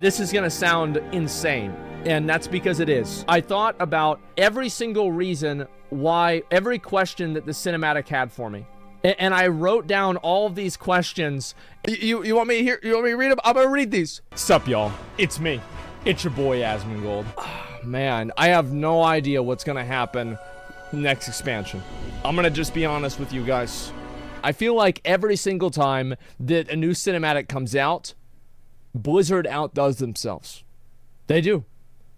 This is gonna sound insane, and that's because it is. I thought about every single reason why, every question that the cinematic had for me. And I wrote down all of these questions. You want me to hear? You want me to read them? I'm gonna read these. Sup, y'all? It's me. It's your boy, Asmongold. Man, I have no idea what's gonna happen next expansion. I'm gonna just be honest with you guys. I feel like every single time that a new cinematic comes out, Blizzard outdoes themselves. They do.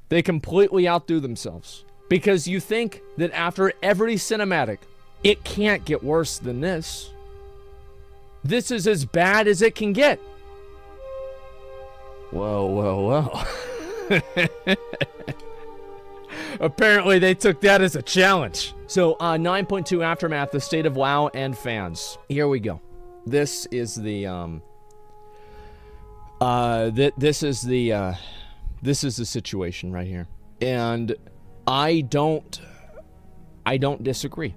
They completely outdo themselves. Because you think that after every cinematic, it can't get worse than this. This is as bad as it can get. Whoa. Apparently they took that as a challenge. So 9.2 Aftermath, the state of WoW and fans. Here we go. This is the this is the situation right here. And I don't disagree.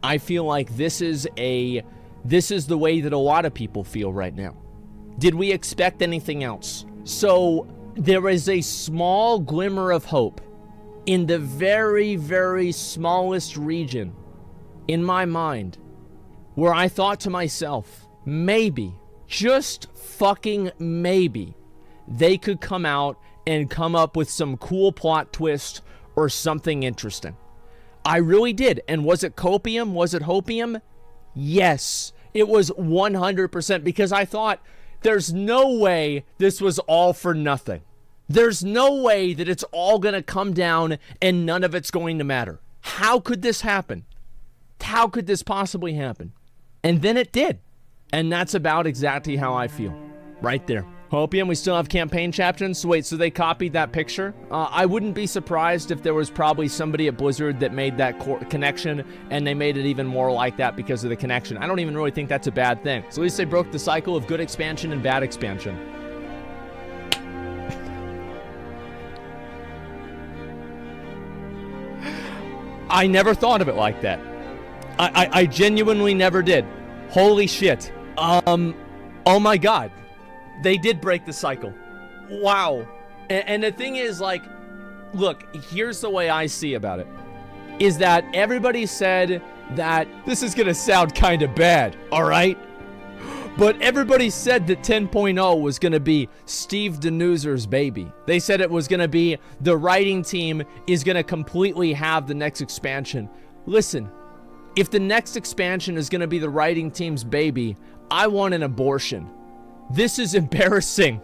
I feel like this is the way that a lot of people feel right now. Did we expect anything else? So there is a small glimmer of hope in the very, very smallest region in my mind where I thought to myself, maybe, just fucking maybe, they could come out and come up with some cool plot twist or something interesting. I really did. And was it copium? Was it hopium? Yes, it was 100%, because I thought there's no way this was all for nothing. There's no way that it's all going to come down and none of it's going to matter. How could this happen? How could this possibly happen? And then it did. And that's about exactly how I feel. Right there. Hopium, we still have campaign chapters. So wait, so they copied that picture? I wouldn't be surprised if there was probably somebody at Blizzard that made that connection, and they made it even more like that because of the connection. I don't even really think that's a bad thing. So at least they broke the cycle of good expansion and bad expansion. I never thought of it like that. I genuinely never did. Holy shit. Oh my god. They did break the cycle. Wow. And the thing is, like, look, here's the way I see about it. Is that everybody said that this is gonna sound kind of bad, alright? But everybody said that 10.0 was gonna be Steve Denuser's baby. They said it was gonna be the writing team is gonna completely have the next expansion. Listen, if the next expansion is gonna be the writing team's baby, I want an abortion. This is embarrassing.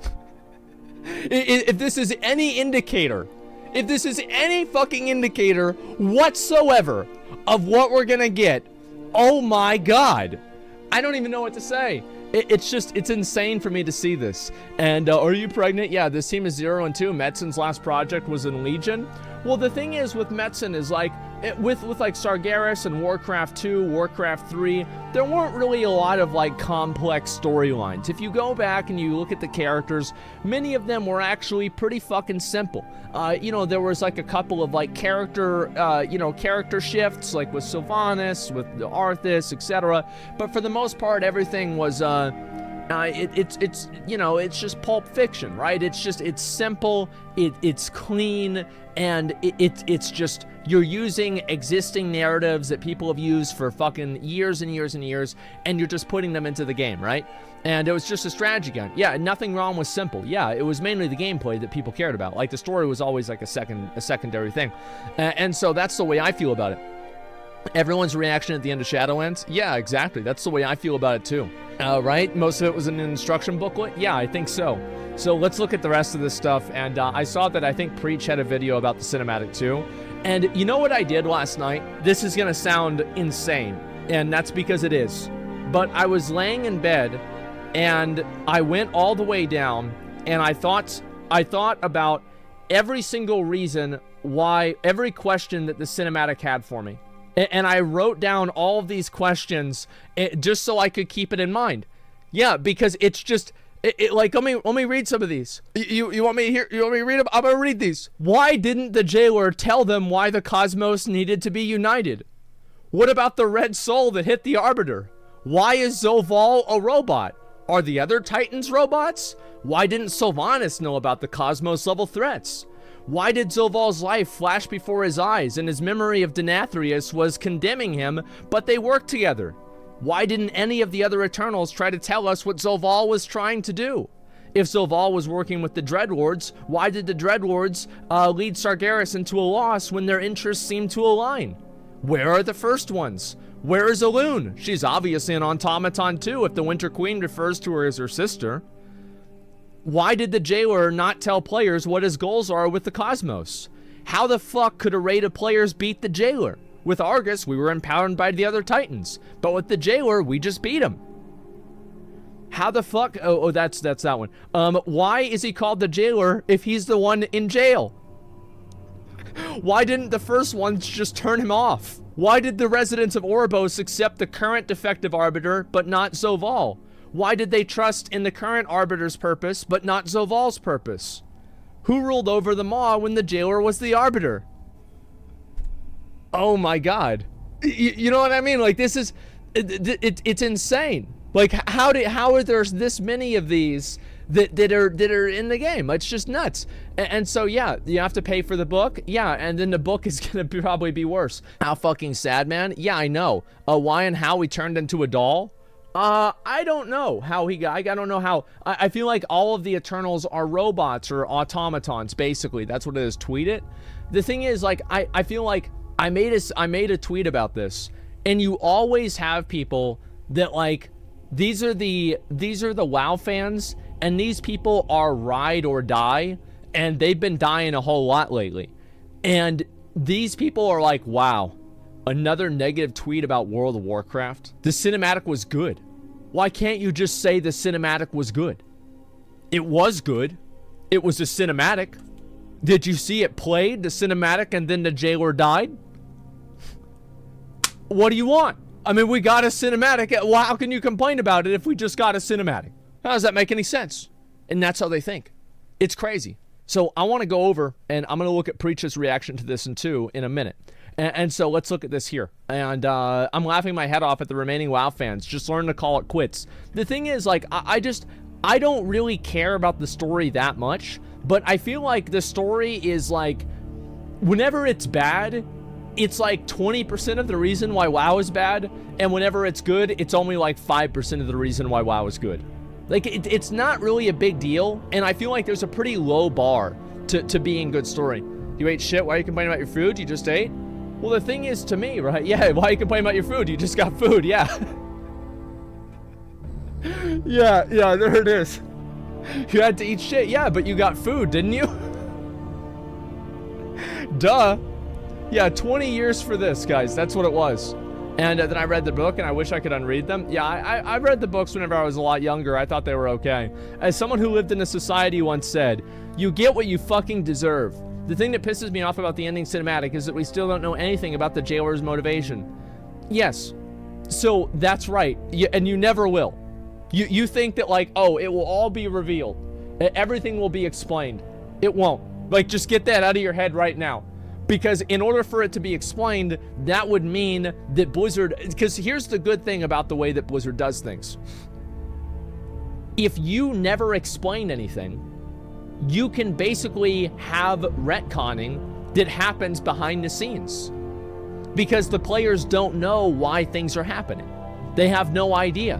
If this is any indicator, if this is any fucking indicator whatsoever of what we're gonna get, oh my god. I don't even know what to say. It's insane for me to see this. And are you pregnant? Yeah, this team is 0 and 2. Metzen's last project was in Legion. Well, the thing is with Metzen is like, with like Sargeras and Warcraft 2, Warcraft 3, there weren't really a lot of like complex storylines. If you go back and you look at the characters, many of them were actually pretty fucking simple. You know, there was like a couple of like character shifts, like with Sylvanas, with the Arthas, etc. But for the most part, everything was it's you know, it's just Pulp Fiction, right? It's simple, it's clean, and it's just, you're using existing narratives that people have used for fucking years and years and years, and you're just putting them into the game, right? And it was just a strategy game. Yeah, nothing wrong with simple. Yeah, it was mainly the gameplay that people cared about. Like, the story was always like a secondary thing. And so that's the way I feel about it. Everyone's reaction at the end of Shadowlands? Yeah, exactly. That's the way I feel about it too. Right? Most of it was in an instruction booklet? Yeah, I think so. So let's look at the rest of this stuff. And I saw that I think Preach had a video about the cinematic too. And you know what I did last night? This is gonna sound insane, and that's because it is. But I was laying in bed, and I went all the way down, and I thought about every single reason why, every question that the cinematic had for me. And I wrote down all of these questions just so I could keep it in mind. Yeah, because it's just, like, let me read some of these. You want me to hear? You want me to read them? I'm gonna read these. Why didn't the jailer tell them why the cosmos needed to be united? What about the red soul that hit the Arbiter? Why is Zoval a robot? Are the other Titans robots? Why didn't Sylvanas know about the Cosmos level threats? Why did Zoval's life flash before his eyes and his memory of Denathrius was condemning him, but they worked together? Why didn't any of the other Eternals try to tell us what Zoval was trying to do? If Zoval was working with the Dreadlords, why did the Dreadlords lead Sargeras into a loss when their interests seemed to align? Where are the first ones? Where is Elune? She's obviously an automaton too if the Winter Queen refers to her as her sister. Why did the Jailer not tell players what his goals are with the Cosmos? How the fuck could a raid of players beat the Jailer? With Argus, we were empowered by the other Titans, but with the Jailer, we just beat him. How the fuck? Oh, that's that one. Why is he called the Jailer if he's the one in jail? Why didn't the first ones just turn him off? Why did the residents of Oribos accept the current defective Arbiter, but not Zoval? Why did they trust in the current Arbiter's purpose, but not Zoval's purpose? Who ruled over the Maw when the Jailer was the Arbiter? Oh my god. You know what I mean? Like, this is... It's insane. Like, how are there this many of these that are in the game? It's just nuts. And so, yeah, you have to pay for the book. Yeah, and then the book is gonna probably be worse. How fucking sad, man. Yeah, I know. Why and how he turned into a doll? I don't know how he got. I don't know how. I feel like all of the Eternals are robots or automatons. Basically, that's what it is. Tweet it. The thing is, like, I feel like I made a tweet about this, and you always have people that, like, these are the WoW fans, and these people are ride or die, and they've been dying a whole lot lately. And these people are like, wow, another negative tweet about World of Warcraft. The cinematic was good. Why can't you just say the cinematic was good? It was good. It was a cinematic. Did you see it played, the cinematic, and then the Jailer died? What do you want? I mean, we got a cinematic. Well, how can you complain about it if we just got a cinematic? How does that make any sense? And that's how they think. It's crazy. So I want to go over, and I'm going to look at Preach's reaction to this in a minute. And so let's look at this here. And I'm laughing my head off at the remaining WoW fans. Just learn to call it quits. The thing is, like, I don't really care about the story that much, but I feel like the story is, like, whenever it's bad, it's like 20% of the reason why WoW is bad, and whenever it's good, it's only like 5% of the reason why WoW is good. Like, it's not really a big deal, and I feel like there's a pretty low bar to being good story. You ate shit, why are you complaining about your food? You just ate? Well, the thing is, to me, right? Yeah, why are you complaining about your food? You just got food, yeah. yeah, there it is. You had to eat shit, yeah, but you got food, didn't you? Duh. Yeah, 20 years for this, guys. That's what it was. And then I read the book, and I wish I could unread them. Yeah, I read the books whenever I was a lot younger. I thought they were okay. As someone who lived in a society once said, you get what you fucking deserve. The thing that pisses me off about the ending cinematic is that we still don't know anything about the Jailer's motivation. Yes. So, that's right. And you never will. You think that, like, oh, it will all be revealed. Everything will be explained. It won't. Like, just get that out of your head right now. Because in order for it to be explained, that would mean that Blizzard... Because here's the good thing about the way that Blizzard does things. If you never explain anything, you can basically have retconning that happens behind the scenes. Because the players don't know why things are happening. They have no idea.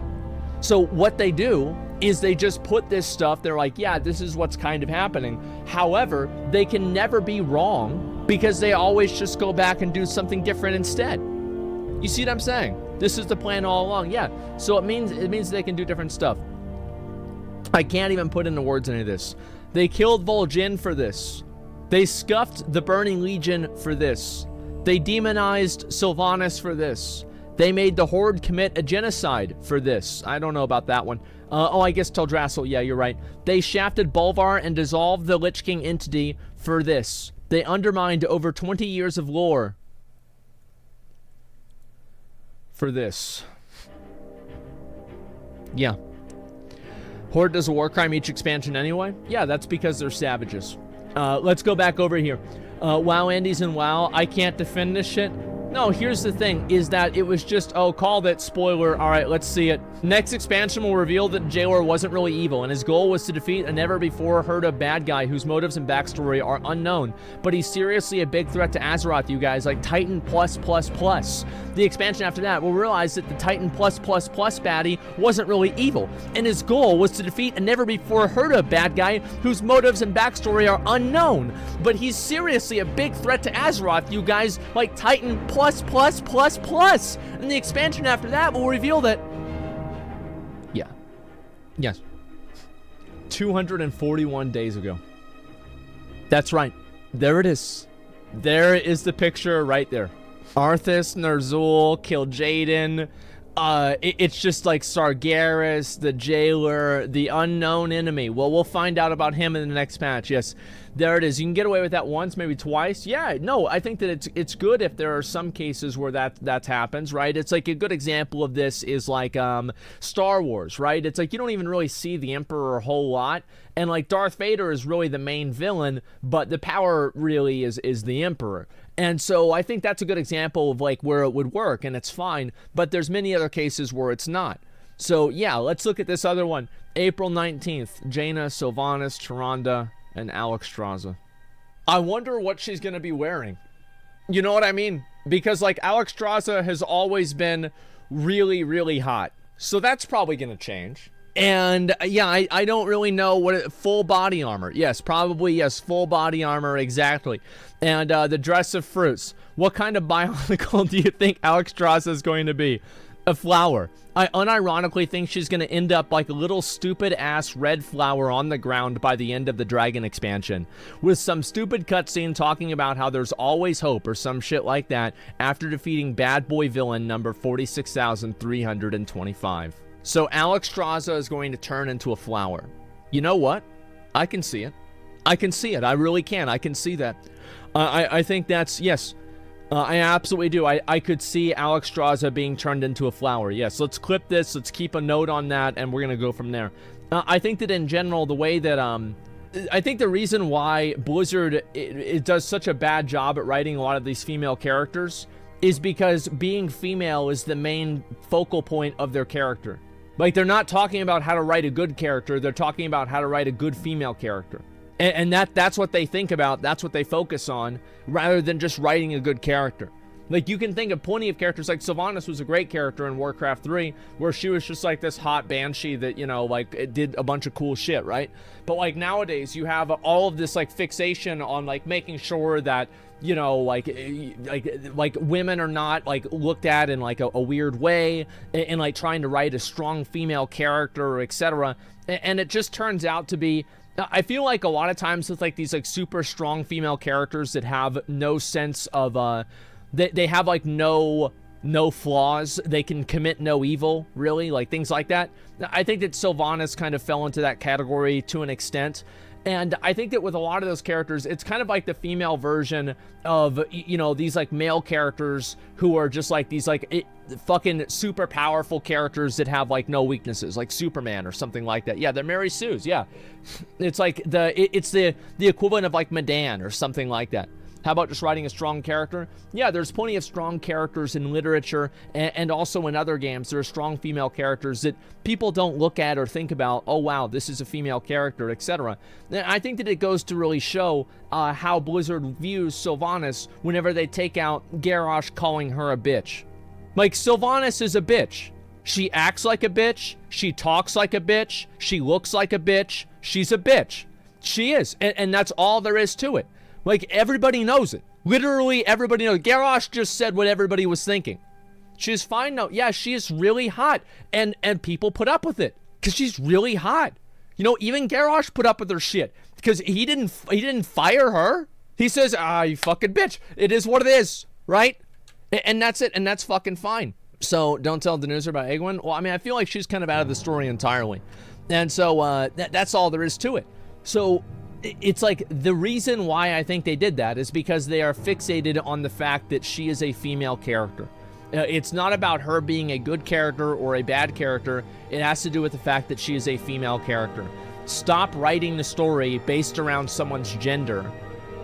So what they do is they just put this stuff, they're like, yeah, this is what's kind of happening. However, they can never be wrong because they always just go back and do something different instead. You see what I'm saying? This is the plan all along. Yeah, so it means they can do different stuff. I can't even put into words any of this. They killed Vol'jin for this. They scuffed the Burning Legion for this. They demonized Sylvanas for this. They made the Horde commit a genocide for this. I don't know about that one. I guess Teldrassil, yeah, you're right. They shafted Bolvar and dissolved the Lich King entity for this. They undermined over 20 years of lore for this. Yeah. Horde does a war crime each expansion anyway? Yeah, that's because they're savages. Let's go back over here. WoW Andes and WoW, I can't defend this shit. No, here's the thing, is that it was just, oh, called it, spoiler, alright, let's see it. Next expansion will reveal that Jailer wasn't really evil, and his goal was to defeat a never-before-heard-of bad guy whose motives and backstory are unknown. But he's seriously a big threat to Azeroth, you guys, like Titan+++. The expansion after that will realize that the Titan+++ baddie wasn't really evil, and his goal was to defeat a never-before-heard-of bad guy whose motives and backstory are unknown. But he's seriously a big threat to Azeroth, you guys, like Titan++++. And the expansion after that will reveal that... Yeah. Yes. 241 days ago. That's right. There it is. There is the picture right there. Arthas, Ner'zhul, Kil'jaeden. It's just like Sargeras, the Jailer, the unknown enemy. Well, we'll find out about him in the next patch. Yes, there it is. You can get away with that once, maybe twice. Yeah, no, I think that it's good if there are some cases where that happens, right? It's like a good example of this is like Star Wars, right? It's like you don't even really see the Emperor a whole lot, and like Darth Vader is really the main villain, but the power really is the Emperor. And so I think that's a good example of like where it would work, and it's fine, but there's many other cases where it's not. So yeah, let's look at this other one. April 19th, Jaina, Sylvanas, Tyrande, and Alexstrasza. I wonder what she's going to be wearing. You know what I mean? Because like Alexstrasza has always been really, really hot. So that's probably going to change. And yeah, I don't really know what full body armor. Yes, probably, yes, full body armor, exactly. And the dress of fruits. What kind of biological do you think Alexstrasza is going to be? A flower. I unironically think she's going to end up like a little stupid ass red flower on the ground by the end of the Dragon expansion, with some stupid cutscene talking about how there's always hope or some shit like that after defeating bad boy villain number 46,325. So Alexstrasza is going to turn into a flower. You know what? I can see it. I can see it. I really can. I can see that. I think that's, yes. I absolutely do. I could see Alexstrasza being turned into a flower. Yes, let's clip this. Let's keep a note on that, and we're going to go from there. I think that in general, the way that, I think the reason why Blizzard it does such a bad job at writing a lot of these female characters is because being female is the main focal point of their character. Like, they're not talking about how to write a good character. They're talking about how to write a good female character. And that's what they think about. That's what they focus on, rather than just writing a good character. Like, you can think of plenty of characters, like Sylvanas was a great character in Warcraft 3, where she was just like this hot banshee that, you know, like, it did a bunch of cool shit, right? But, like, nowadays, you have all of this, like, fixation on, like, making sure that, you know, like women are not, like, looked at in, like, a weird way, and, like, trying to write a strong female character, etc. And it just turns out to be... I feel like a lot of times with, like, these, like, super strong female characters that have no sense of, they have, like, no flaws. They can commit no evil, really, like, things like that. I think that Sylvanas kind of fell into that category to an extent. And I think that with a lot of those characters, it's kind of like the female version of, you know, these, like, male characters who are just, like, these, like, fucking super powerful characters that have, like, no weaknesses, like Superman or something like that. Yeah, they're Mary Sue's, yeah. It's like it's the equivalent of, like, Medan or something like that. How about just writing a strong character? Yeah, there's plenty of strong characters in literature and also in other games. There are strong female characters that people don't look at or think about, oh wow, this is a female character, etc. I think that it goes to really show how Blizzard views Sylvanas whenever they take out Garrosh calling her a bitch. Like, Sylvanas is a bitch. She acts like a bitch. She talks like a bitch. She looks like a bitch. She's a bitch. She is. And that's all there is to it. Like, everybody knows it. Literally, everybody knows. Garrosh just said what everybody was thinking. She's fine now. Yeah, she is really hot. And people put up with it. Because she's really hot. You know, even Garrosh put up with her shit. Because he didn't fire her. He says, you fucking bitch. It is what it is. Right? And that's it. And that's fucking fine. So, don't tell Danuzer about Egwene. Well, I mean, I feel like she's kind of out of the story entirely. And so, that's all there is to it. So... it's like the reason why I think they did that is because they are fixated on the fact that she is a female character. It's not about her being a good character or a bad character. It has to do with the fact that she is a female character. Stop writing the story based around someone's gender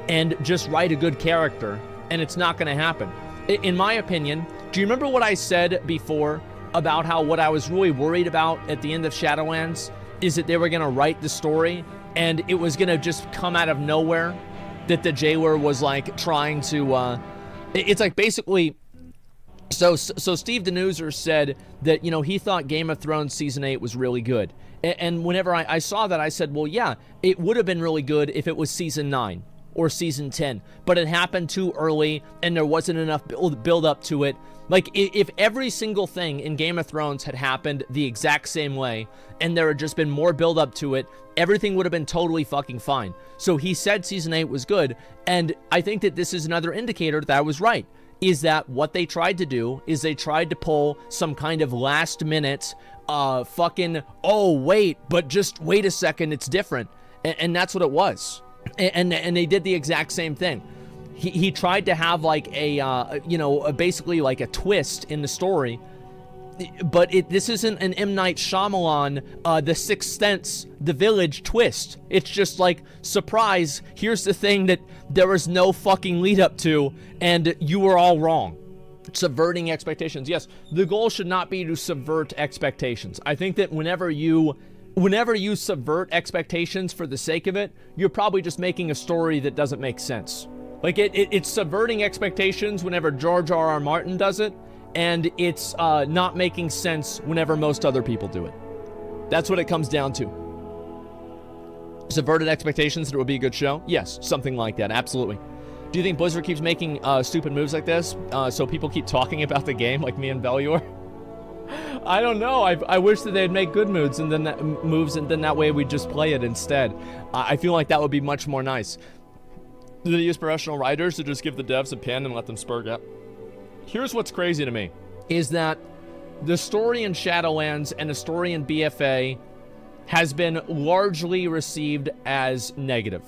and just write a good character, and it's not going to happen. In my opinion, do you remember what I said before about how what I was really worried about at the end of Shadowlands is that they were going to write the story and it was going to just come out of nowhere, that the jailer was like trying to, it's like basically, so Steve Denuser said that, you know, he thought Game of Thrones Season 8 was really good. And whenever I saw that, I said, well, yeah, it would have been really good if it was Season 9 or Season 10, but it happened too early and there wasn't enough build up to it. Like, if every single thing in Game of Thrones had happened the exact same way and there had just been more build up to it, everything would have been totally fucking fine. So he said Season 8 was good, and I think that this is another indicator that I was right, is that what they tried to do is they tried to pull some kind of last minute fucking, oh, wait, but just wait a second, it's different. And that's what it was. And they did the exact same thing. He tried to have like a, you know, basically like a twist in the story, but this isn't an M. Night Shyamalan, The Sixth Sense, The Village twist. It's just like, surprise, here's the thing that there was no fucking lead up to, and you were all wrong. Subverting expectations. Yes, the goal should not be to subvert expectations. I think that whenever you subvert expectations for the sake of it, you're probably just making a story that doesn't make sense. Like, it's subverting expectations whenever George R.R. Martin does it, and it's not making sense whenever most other people do it. That's what it comes down to. Subverted expectations that it would be a good show? Yes, something like that, absolutely. Do you think Blizzard keeps making stupid moves like this so people keep talking about the game like me and Velior? I don't know. I wish that they'd make good moves and then that way we'd just play it instead. I feel like that would be much more nice. Do they use professional writers to just give the devs a pen and let them spur up? Here's what's crazy to me, is that the story in Shadowlands and the story in BFA has been largely received as negative.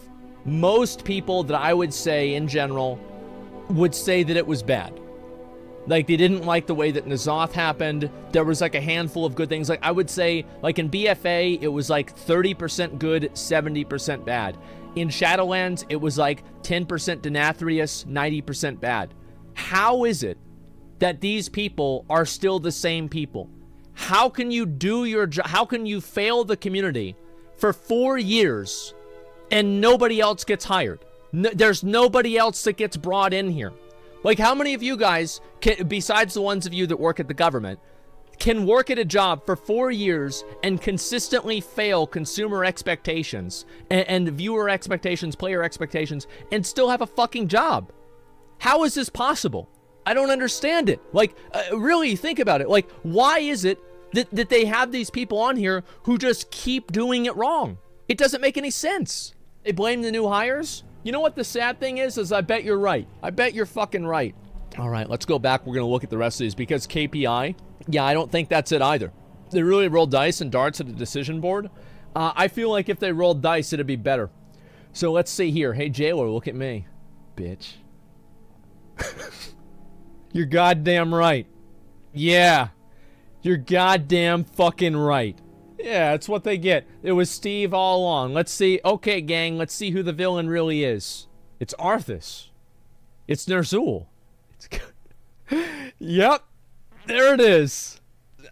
Most people that I would say in general would say that it was bad. Like, they didn't like the way that N'Zoth happened. There was like a handful of good things. Like, I would say, like in BFA, it was like 30% good, 70% bad. In Shadowlands, it was like 10% Denathrius, 90% bad. How is it that these people are still the same people? How can you do your job? How can you fail the community for 4 years and nobody else gets hired? There's nobody else that gets brought in here. Like, how many of you guys, besides the ones of you that work at the government, can work at a job for 4 years and consistently fail consumer expectations and viewer expectations, player expectations, and still have a fucking job? How is this possible? I don't understand it. Like, really think about it. Like, why is it that they have these people on here who just keep doing it wrong? It doesn't make any sense. They blame the new hires? You know what the sad thing is I bet you're right. I bet you're fucking right. All right, let's go back. We're going to look at the rest of these because KPI, yeah, I don't think that's it either. They really rolled dice and darts at the decision board. I feel like if they rolled dice, it'd be better. So let's see here. Hey, Jailer, look at me. Bitch. You're goddamn right. Yeah. You're goddamn fucking right. Yeah, that's what they get. It was Steve all along. Let's see. Okay, gang, let's see who the villain really is. It's Arthas. It's Ner'zhul. It's good. Yep. There it is.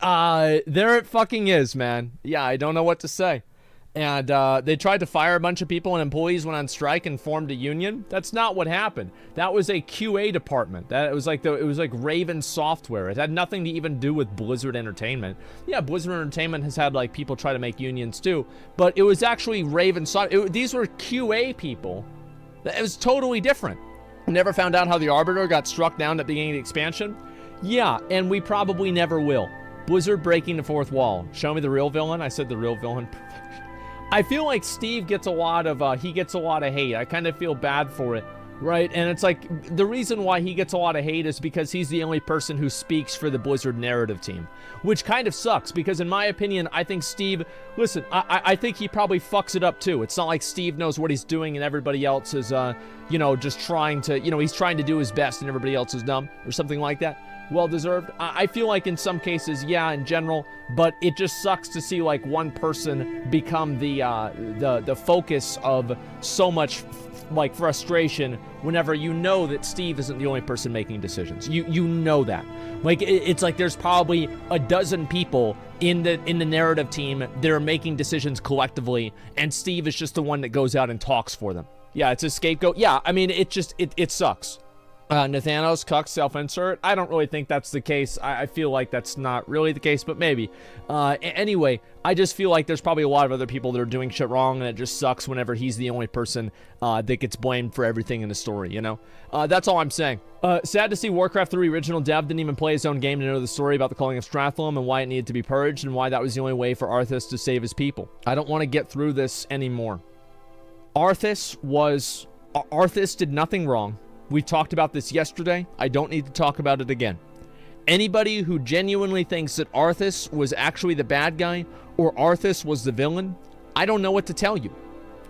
There it fucking is, man. Yeah, I don't know what to say. And they tried to fire a bunch of people and employees went on strike and formed a union. That's not what happened. That was a QA department. It was like Raven Software. It had nothing to even do with Blizzard Entertainment. Yeah, Blizzard Entertainment has had like people try to make unions too, but it was actually Raven Software. These were QA people. It was totally different. Never found out how the Arbiter got struck down at the beginning of the expansion. Yeah, and we probably never will. Blizzard breaking the fourth wall. Show me the real villain. I said the real villain. I feel like Steve gets a lot of hate. I kind of feel bad for it, right? And it's like, the reason why he gets a lot of hate is because he's the only person who speaks for the Blizzard narrative team, which kind of sucks because in my opinion, I think Steve, listen, I think he probably fucks it up too. It's not like Steve knows what he's doing and everybody else is, you know, just trying to, you know, he's trying to do his best and everybody else is dumb or something like that. well-deserved. I feel like in some cases, yeah, in general, but it just sucks to see like one person become the focus of so much like frustration whenever you know that Steve isn't the only person making decisions. You know that. Like it's like there's probably a dozen people in the narrative team that are making decisions collectively, and Steve is just the one that goes out and talks for them. Yeah, it's a scapegoat. Yeah, I mean, it sucks. Nathanos, cuck, self-insert. I don't really think that's the case. I feel like that's not really the case, but maybe. Anyway, I just feel like there's probably a lot of other people that are doing shit wrong, and it just sucks whenever he's the only person that gets blamed for everything in the story, you know? That's all I'm saying. Sad to see Warcraft 3 original dev didn't even play his own game to know the story about the calling of Stratholme and why it needed to be purged and why that was the only way for Arthas to save his people. I don't want to get through this anymore. Arthas did nothing wrong. We talked about this yesterday. I don't need to talk about it again. Anybody who genuinely thinks that Arthas was actually the bad guy or Arthas was the villain, I don't know what to tell you.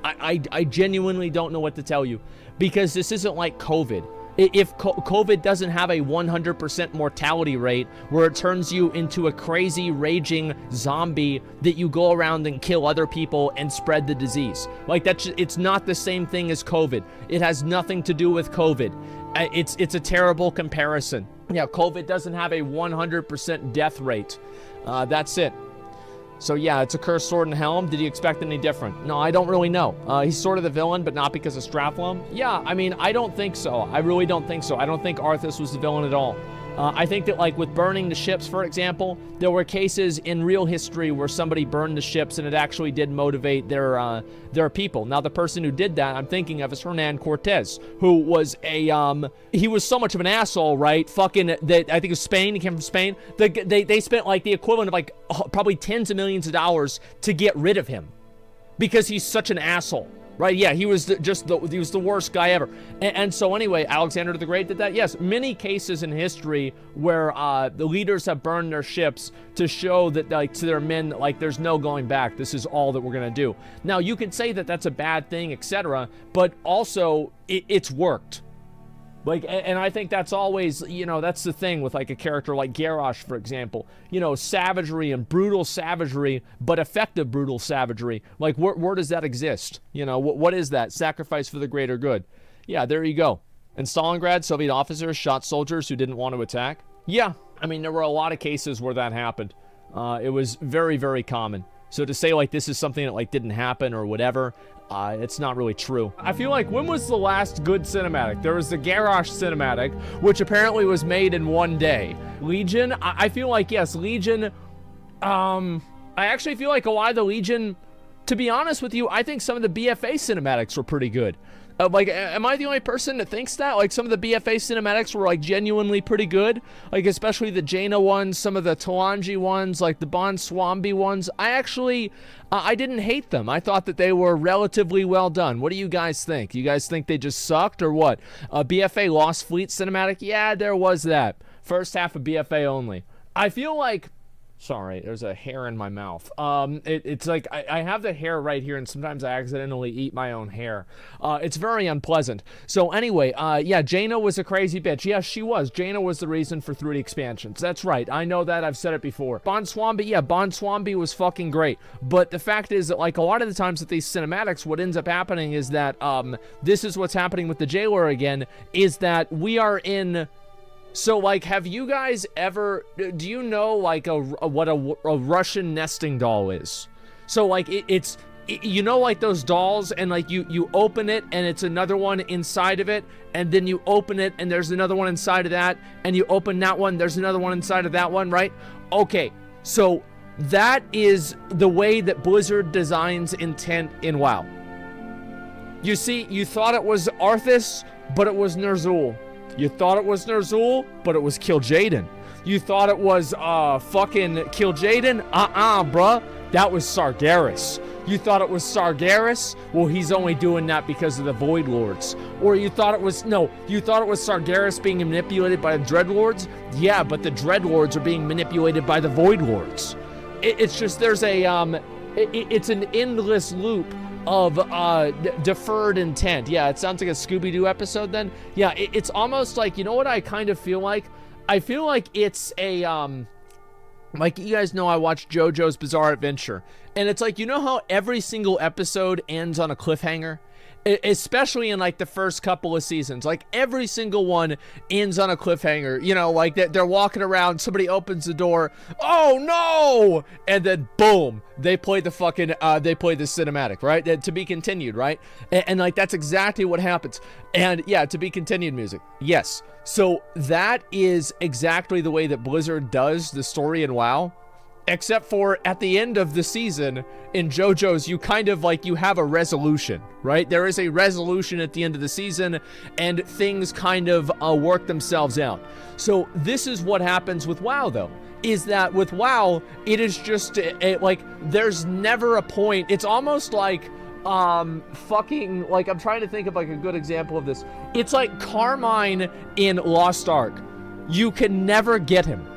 I genuinely don't know what to tell you, because this isn't like COVID. If COVID doesn't have a 100% mortality rate where it turns you into a crazy raging zombie that you go around and kill other people and spread the disease. Like it's not the same thing as COVID. It has nothing to do with COVID. It's a terrible comparison. Yeah, COVID doesn't have a 100% death rate. That's it. So yeah, it's a cursed sword and helm. Did you expect any different? No, I don't really know. He's sort of the villain, but not because of Stratholme. Yeah, I mean, I don't think so. I really don't think so. I don't think Arthas was the villain at all. I think that, like, with burning the ships, for example, there were cases in real history where somebody burned the ships and it actually did motivate their people. Now, the person who did that, I'm thinking of, is Hernan Cortez, who was he was so much of an asshole, right? I think it was Spain. He came from Spain. They spent, like, the equivalent of, like, probably tens of millions of dollars to get rid of him because he's such an asshole. Right, yeah, he was the worst guy ever. And so anyway, Alexander the Great did that. Yes, many cases in history where the leaders have burned their ships to show that, like, to their men, like, there's no going back. This is all that we're going to do. Now, you can say that that's a bad thing, etc., but also it's worked. Like, and I think that's always, you know, that's the thing with, like, a character like Garrosh, for example. You know, savagery and brutal savagery, but effective brutal savagery. Like, where does that exist? You know, what is that? Sacrifice for the greater good. Yeah, there you go. In Stalingrad, Soviet officers shot soldiers who didn't want to attack. Yeah, I mean, there were a lot of cases where that happened. It was very, very common. So to say, like, this is something that, like, didn't happen or whatever, it's not really true. I feel like, when was the last good cinematic? There was the Garrosh cinematic, which apparently was made in one day. Legion, I feel like, yes, Legion, I actually feel like a lot of the Legion, to be honest with you, I think some of the BFA cinematics were pretty good. Like, am I the only person that thinks that? Like, some of the BFA cinematics were, like, genuinely pretty good. Like, especially the Jaina ones, some of the Talanji ones, like the Bon Swambi ones. I didn't hate them. I thought that they were relatively well done. What do you guys think? You guys think they just sucked or what? BFA Lost Fleet cinematic? Yeah, there was that. First half of BFA only. I feel like... Sorry, there's a hair in my mouth. It's like, I have the hair right here, and sometimes I accidentally eat my own hair. It's very unpleasant. So anyway, yeah, Jaina was a crazy bitch. Yes, she was. Jaina was the reason for 3D expansions. That's right. I know that. I've said it before. Bon Swambi, yeah, Bon Swambi was fucking great. But the fact is that, like, a lot of the times with these cinematics, what ends up happening is that, this is what's happening with the Jailer again, is that we are in... So, like, have you guys ever, do you know, like, what a Russian nesting doll is? So, like, it's you know, like, those dolls, and, like, you open it, and it's another one inside of it, and then you open it, and there's another one inside of that, and you open that one, there's another one inside of that one, right? Okay, so that is the way that Blizzard designs intent in WoW. You see, you thought it was Arthas, but it was Ner'zhul. You thought it was Ner'zhul, but it was Kil'jaeden. You thought it was, fucking Kil'jaeden? Bruh. That was Sargeras. You thought it was Sargeras? Well, he's only doing that because of the Void Lords. Or you thought it was, no, you thought it was Sargeras being manipulated by the Dreadlords? Yeah, but the Dreadlords are being manipulated by the Void Lords. It's just, there's a, it's an endless loop of deferred intent. Yeah, it sounds like a Scooby-Doo episode then. Yeah, it's almost like, you know what I kind of feel like? I feel like it's a like, you guys know I watch JoJo's Bizarre Adventure, and it's like, you know how every single episode ends on a cliffhanger? Especially in like the first couple of seasons, like every single one ends on a cliffhanger. You know, like they're walking around, somebody opens the door, oh no, and then boom, they play the fucking they play the cinematic, right? To be continued, right? And like that's exactly what happens. And yeah, to be continued music, yes. So that is exactly the way that Blizzard does the story in WoW. Except for at the end of the season in JoJo's, you kind of like, you have a resolution, right? There is a resolution at the end of the season, and things kind of work themselves out. So this is what happens with WoW, though, is that with WoW, it is just like, there's never a point. It's almost like fucking, like, I'm trying to think of like a good example of this. It's like Carmine in Lost Ark. You can never get him.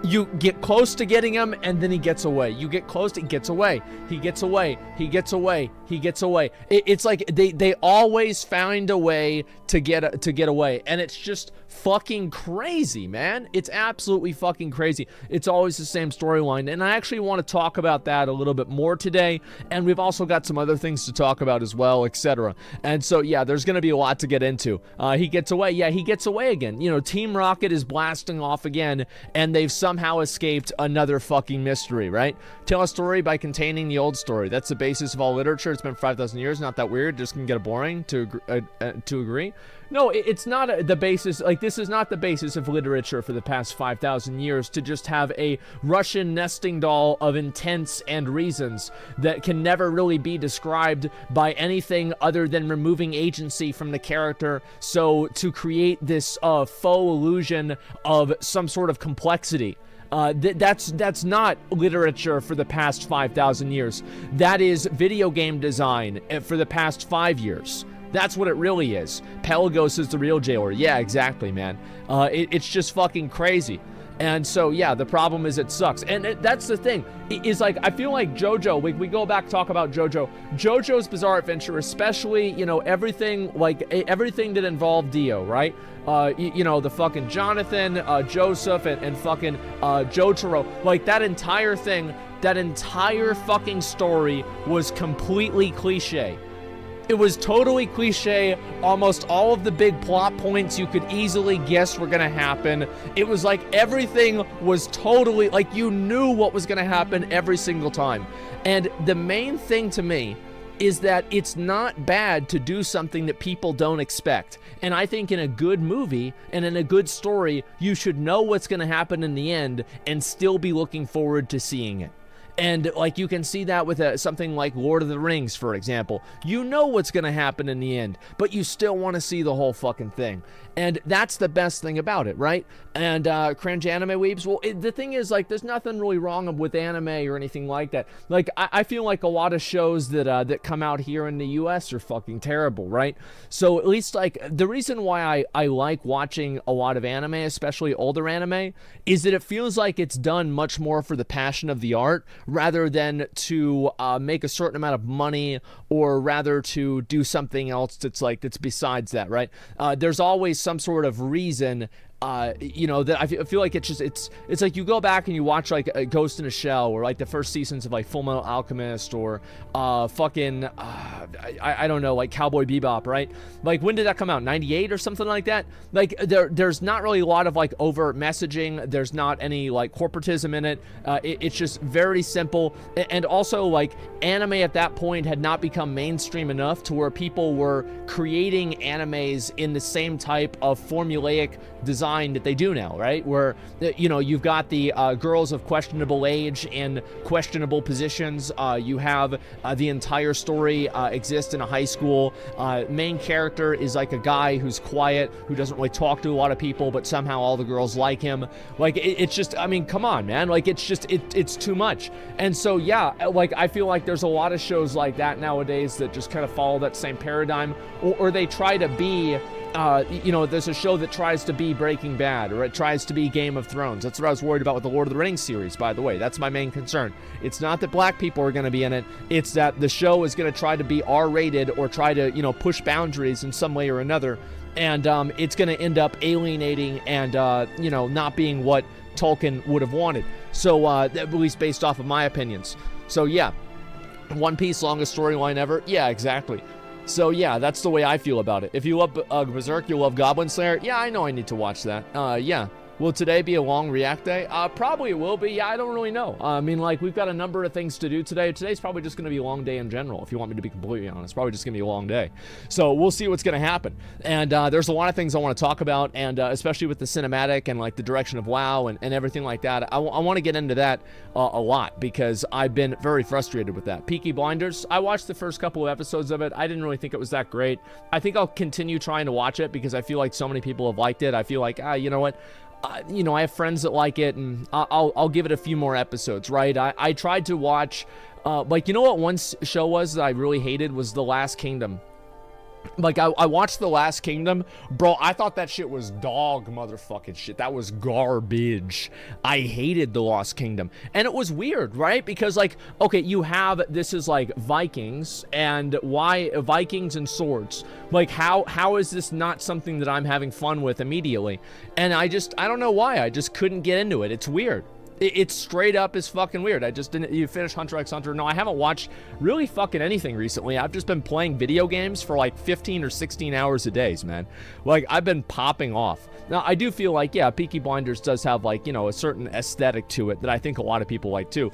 You get close to getting him, and then he gets away. You get close, he gets away. He gets away. He gets away. He gets away. It's like they always find a way to get away, and it's just fucking crazy, man. It's absolutely fucking crazy. It's always the same storyline, and I actually want to talk about that a little bit more today, and we've also got some other things to talk about as well, etc. And so, yeah, there's going to be a lot to get into. He gets away. Yeah, he gets away again. You know, Team Rocket is blasting off again, and they've somehow escaped another fucking mystery, right? Tell a story by containing the old story. That's the basis of all literature. It's been 5,000 years. Not that weird. Just can get boring to agree. No, it's not the basis. Like, this is not the basis of literature for the past 5,000 years, to just have a Russian nesting doll of intents and reasons that can never really be described by anything other than removing agency from the character. So to create this faux illusion of some sort of complexity. That's not literature for the past 5,000 years. That is video game design for the past 5 years. That's what it really is. Pelagos is the real jailer. Yeah, exactly, man. It's just fucking crazy. And so, yeah, the problem is it sucks. And that's the thing. Is like, I feel like JoJo, we go back, talk about JoJo's Bizarre Adventure, especially, you know, everything that involved Dio, right? You know, the fucking Jonathan, Joseph, and fucking Jotaro. Like, that entire thing, that entire fucking story was completely cliche. It was totally cliche. Almost all of the big plot points you could easily guess were gonna happen. It was like everything was totally, like, you knew what was gonna happen every single time. And the main thing to me is that it's not bad to do something that people don't expect. And I think in a good movie and in a good story, you should know what's gonna happen in the end and still be looking forward to seeing it. And like, you can see that with something like Lord of the Rings, for example. You know what's going to happen in the end, but you still want to see the whole fucking thing. And that's the best thing about it, right? And cringe anime weebs, well, the thing is, like, there's nothing really wrong with anime or anything like that. Like, I feel like a lot of shows that come out here in the US are fucking terrible, right? So at least, like, the reason why I like watching a lot of anime, especially older anime, is that it feels like it's done much more for the passion of the art, rather than to make a certain amount of money, or rather to do something else that's besides that, right? There's always some sort of reason, you know, that I feel like it's like you go back and you watch like a Ghost in a Shell, or like the first seasons of like Full Metal Alchemist, or fucking I don't know, like Cowboy Bebop, right? Like, when did that come out? 98 or something like that? Like, there's not really a lot of like overt messaging. There's not any like corporatism in it. It's just very simple. And also, like, anime at that point had not become mainstream enough to where people were creating animes in the same type of formulaic design that they do now, right? Where, you know, you've got the girls of questionable age and questionable positions. You have the entire story exists in a high school. Main character is like a guy who's quiet, who doesn't really talk to a lot of people, but somehow all the girls like him. Like, it's just, I mean, come on, man. Like, it's just, it's too much. And so, yeah, like, I feel like there's a lot of shows like that nowadays that just kind of follow that same paradigm, or they try to be, you know, there's a show that tries to be Breaking Bad, or it tries to be Game of Thrones. That's what I was worried about with the Lord of the Rings series, by the way. That's my main concern. It's not that black people are going to be in it. It's that the show is going to try to be R-rated, or try to, you know, push boundaries in some way or another. and it's going to end up alienating and you know, not being what Tolkien would have wanted. So at least based off of my opinions. So yeah, One Piece, longest storyline ever. Yeah, exactly. So yeah, that's the way I feel about it. If you love Berserk, you love Goblin Slayer. Yeah, I know I need to watch that. Yeah. Will today be a long react day? Probably it will be. Yeah, I don't really know. I mean, like, we've got a number of things to do today. Today's probably just going to be a long day in general, if you want me to be completely honest. Probably just going to be a long day. So we'll see what's going to happen. And there's a lot of things I want to talk about, and especially with the cinematic and, like, the direction of WoW and everything like that. I want to get into that a lot, because I've been very frustrated with that. Peaky Blinders, I watched the first couple of episodes of it. I didn't really think it was that great. I think I'll continue trying to watch it, because I feel like so many people have liked it. I feel like, you know what? You know, I have friends that like it, and I'll give it a few more episodes, right? I tried to watch, like, you know what one show was that I really hated was The Last Kingdom. Like, I watched The Last Kingdom. Bro, I thought that shit was dog motherfucking shit. That was garbage. I hated The Lost Kingdom. And it was weird, right? Because, like, okay, you have, this is, like, Vikings, and why Vikings and swords? Like, how is this not something that I'm having fun with immediately? And I don't know why. I just couldn't get into it. It's weird. It's straight up is fucking weird. I just didn't. You finish Hunter x Hunter? No, I haven't watched really fucking anything recently. I've just been playing video games for like 15 or 16 hours a day, man. Like, I've been popping off. Now, I do feel like, yeah, Peaky Blinders does have, like, you know, a certain aesthetic to it that I think a lot of people like too.